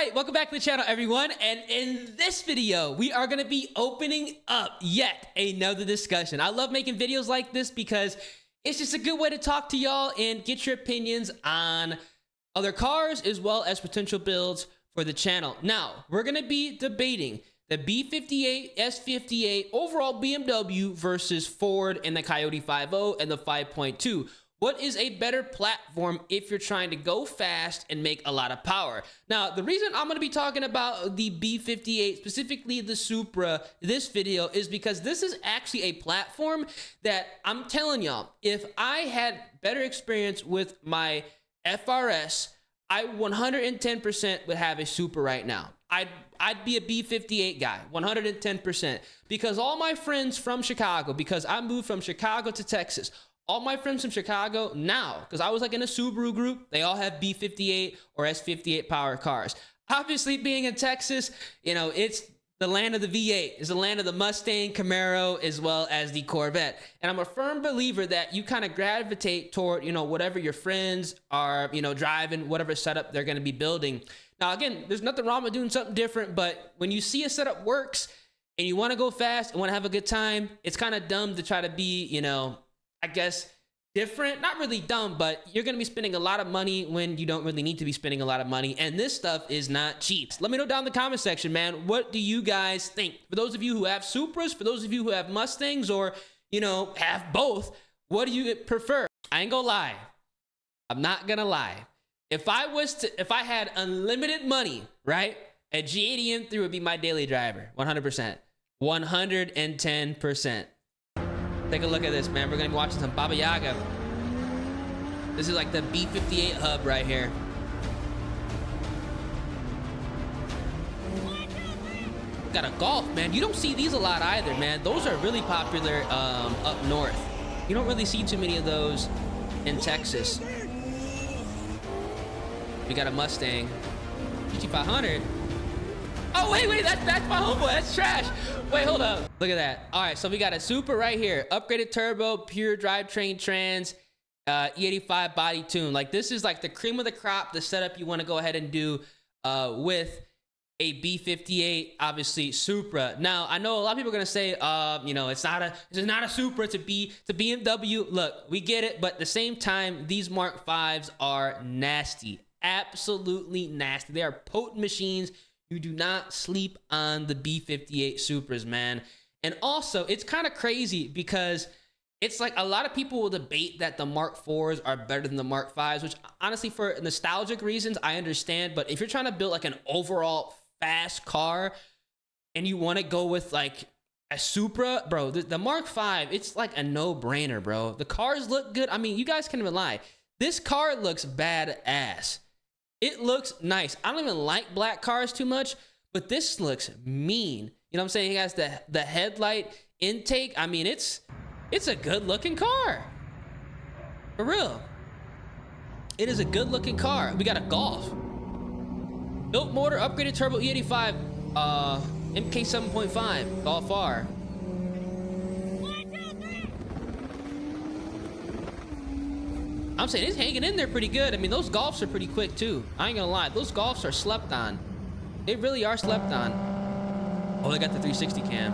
right, welcome back to the channel, everyone. And in this video, we are going to be opening up yet another discussion. I love making videos like this because it's just a good way to talk to y'all and get your opinions on other cars as well as potential builds for the channel. Now, we're going to be debating the B58 S58 overall BMW versus Ford and the COYOTE 5.0 and the 5.2. What is a better platform if you're trying to go fast and make a lot of power? Now, the reason I'm going to be talking about the B58, specifically the Supra, this video is because this is actually a platform that I'm telling y'all, if I had better experience with my FRS, I 110% would have a Supra right now. I'd be a B58 guy, 110%, because all my friends from Chicago, because I moved from Chicago to Texas, all my friends from Chicago now, because I was like in a Subaru group, they all have B58 or S58 power cars. Obviously, being in Texas, you know, it's the land of the V8. It's the land of the Mustang, Camaro, as well as the Corvette. And I'm a firm believer that you kind of gravitate toward, you know, whatever your friends are, you know, driving, whatever setup they're going to be building. Now, again, there's nothing wrong with doing something different, but when you see a setup works and you want to go fast and want to have a good time, it's kind of dumb to try to be, you know, I guess different, not really dumb, but you're going to be spending a lot of money when you don't really need to be spending a lot of money. And this stuff is not cheap. Let me know down in the comment section, man. What do you guys think? For those of you who have Supras, for those of you who have Mustangs, or, you know, have both, what do you prefer? I ain't gonna lie. I'm not gonna lie. If I had unlimited money, right? A G80 M3 would be my daily driver. 100%. 110%. Take a look at this, man. We're gonna be watching some Baba Yaga. This is like the B58 hub right here. Got a Golf, man. You don't see these a lot either, man. Those are really popular up north. You don't really see too many of those in Texas. We got a Mustang GT500. Oh, wait, that's my homeboy. That's trash. Wait, hold up. Look at that. All right, so we got a Supra right here. Upgraded turbo, pure drivetrain trans, E85 body tune. Like, this is like the cream of the crop, the setup you want to go ahead and do with a B58, obviously, Supra. Now, I know a lot of people are going to say, you know, it's not a Supra, it's a BMW. Look, we get it, but at the same time, these Mark Vs are nasty. Absolutely nasty. They are potent machines. You do not sleep on the B58 Supras, man. And also, it's kind of crazy because it's like a lot of people will debate that the Mark IVs are better than the Mark Vs, which honestly, for nostalgic reasons, I understand. But if you're trying to build like an overall fast car and you want to go with like a Supra, bro, the Mark V, it's like a no-brainer, bro. The cars look good. I mean, you guys can't even lie. This car looks badass. It looks nice. I don't even like black cars too much, but this looks mean. You know what I'm saying? It has the headlight intake. I mean, it's a good looking car. For real. It is a good looking car. We got a Golf. Built motor, upgraded turbo, E85, MK 7.5, Golf R. I'm saying it's hanging in there pretty good. I mean, those Golfs are pretty quick too. I ain't gonna lie. Those Golfs are slept on. They really are slept on. Oh, they got the 360 cam.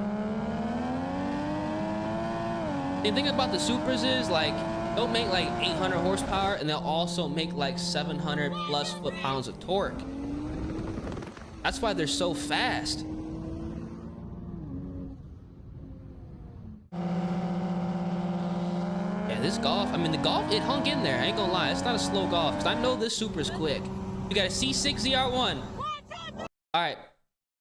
The thing about the Supras is, like, they'll make like 800 horsepower and they'll also make like 700 plus foot-pounds of torque. That's why they're so fast. This Golf, I mean, the Golf, it hung in there. I ain't gonna lie. It's not a slow Golf because I know this Supra's quick. We got a C6 ZR1. All right.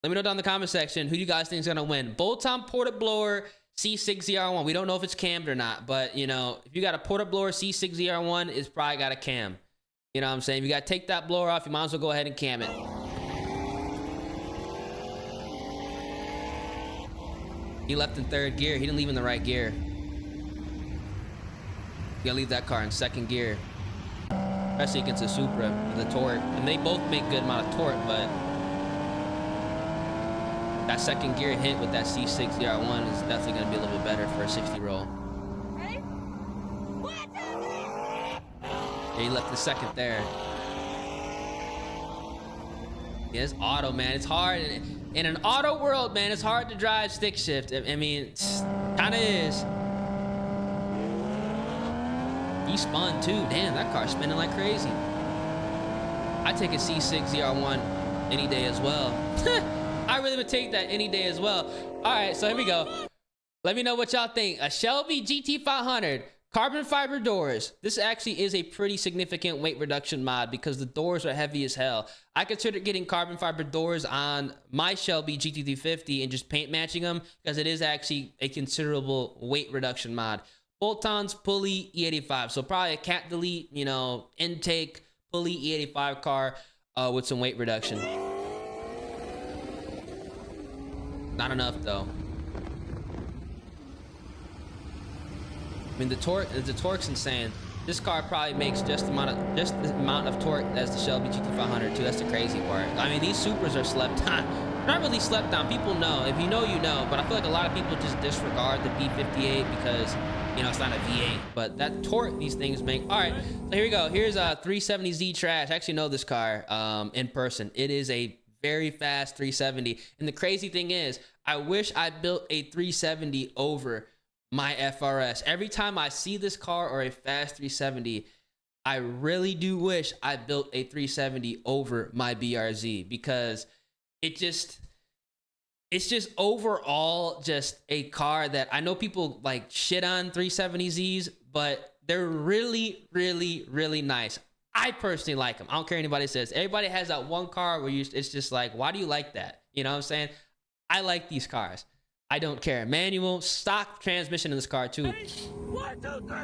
Let me know down in the comment section who you guys think is gonna win. Bolt-on porta blower C6 ZR1. We don't know if it's cammed or not, but, you know, if you got a porta blower C6 ZR1, it's probably got a cam. You know what I'm saying? If you got to take that blower off, you might as well go ahead and cam it. He left in third gear. He didn't leave in the right gear. You gotta leave that car in second gear, especially against a Supra, the torque. And they both make good amount of torque, but that second gear hit with that C6 ZR1 is definitely gonna be a little bit better for a 60 roll. Yeah, he left the second there. Yeah, it's auto, man. It's hard. In an auto world, man, it's hard to drive stick shift. I mean, it kind of is. He spun too. Damn, that car's spinning like crazy. I take a C6 ZR1 any day as well. I really would take that any day as well. All right, so here we go. Let me know what y'all think. A Shelby GT500, carbon fiber doors. This actually is a pretty significant weight reduction mod because the doors are heavy as hell. I considered getting carbon fiber doors on my Shelby GT350 and just paint matching them because it is actually a considerable weight reduction mod. Bolt-ons, pulley, E85. So probably a cat delete, you know, intake, pulley, E85 car with some weight reduction. Not enough though. I mean, the torque's insane. This car probably makes just the amount of torque as the Shelby GT500 too. That's the crazy part. I mean, these Supras are slept on. Not really slept on. People know. If you know, you know. But I feel like a lot of people just disregard the B58 because, you know, it's not a V8. But that torque these things make. All right, so here we go. Here's a 370Z Trash. I actually know this car in person. It is a very fast 370. And the crazy thing is, I wish I built a 370 over my FRS. Every time I see this car or a fast 370, I really do wish I built a 370 over my BRZ because it's just overall just a car that I know people like shit on 370Zs, but they're really, really, really nice. I personally like them. I don't care what anybody says. Everybody has that one car where it's just like, why do you like that? You know what I'm saying? I like these cars. I don't care. Manual, stock transmission in this car too. 1, 2, 3.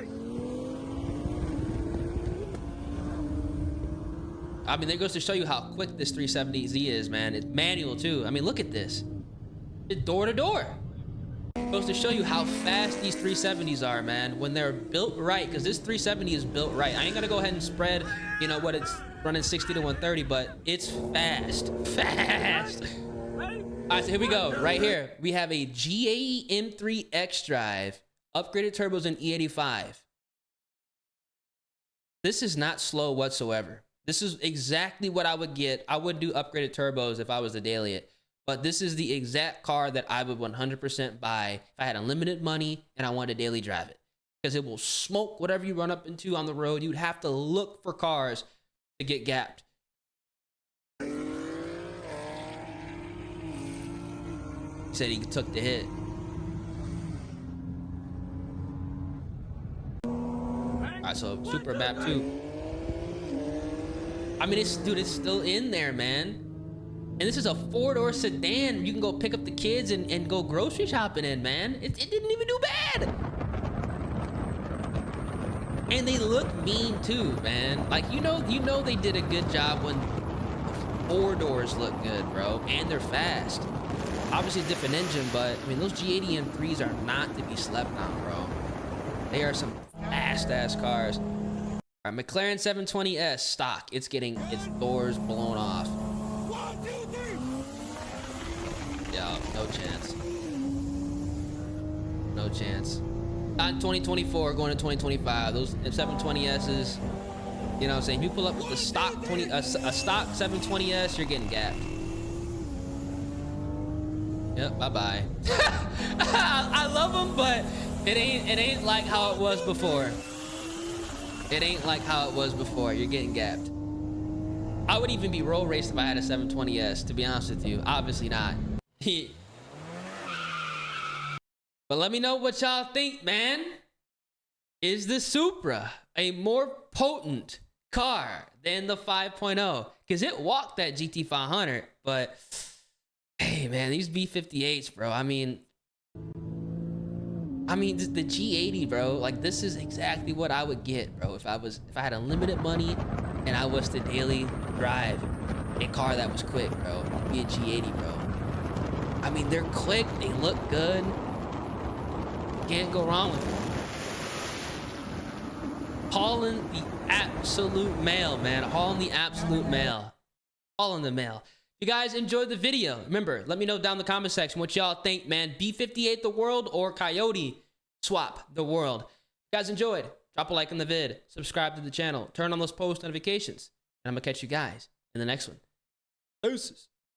I mean, that goes to show you how quick this 370Z is, man. It's manual too. I mean, look at this. It's door to door. It goes to show you how fast these 370s are, man, when they're built right, because this 370 is built right. I ain't gonna go ahead and spread, you know, what it's running 60 to 130, but it's fast. Fast. All right, so here we go. Right here, we have a G80 M3 X drive, upgraded turbos in E85. This is not slow whatsoever. This is exactly what I would get. I would do upgraded turbos if I was to daily it, but this is the exact car that I would 100% buy if I had unlimited money and I wanted to daily drive it, because it will smoke whatever you run up into on the road. You'd have to look for cars to get gapped. He said he took the hit. All right, so Supra map 2. I mean, it's still in there, man. And this is a 4-door sedan. You can go pick up the kids and go grocery shopping in, man. It didn't even do bad. And they look mean too, man. Like, you know they did a good job when 4 doors look good, bro. And they're fast. Obviously a different engine, but I mean, those G80 M3s are not to be slept on, bro. They are some fast-ass cars. All right, McLaren 720S stock. It's getting its doors blown off. 1, 2, 3. Yeah, no chance. No chance. Not in 2024, going to 2025. Those 720Ss, you know what I'm saying? If you pull up with the stock a stock 720S, you're getting gapped. Yep, bye-bye. I love them, but it ain't like how it was before. It ain't like how it was before. You're getting gapped. I would even be road raced if I had a 720S, to be honest with you. Obviously not. But let me know what y'all think, man. Is the Supra a more potent car than the 5.0? Because it walked that GT500, but hey, man, these B58s, bro. I mean, the G80, bro. Like, this is exactly what I would get, bro, if I had unlimited money and I was to daily drive a car that was quick, bro. It'd be a G80, bro. I mean, they're quick. They look good. Can't go wrong with them. Hauling the absolute mail, man. Hauling the absolute mail. Hauling the mail. If you guys enjoyed the video, remember, let me know down in the comment section what y'all think, man. B58 the world or COYOTE swap the world. If you guys enjoyed, drop a like on the vid, subscribe to the channel, turn on those post notifications, and I'm gonna catch you guys in the next one. Deuces.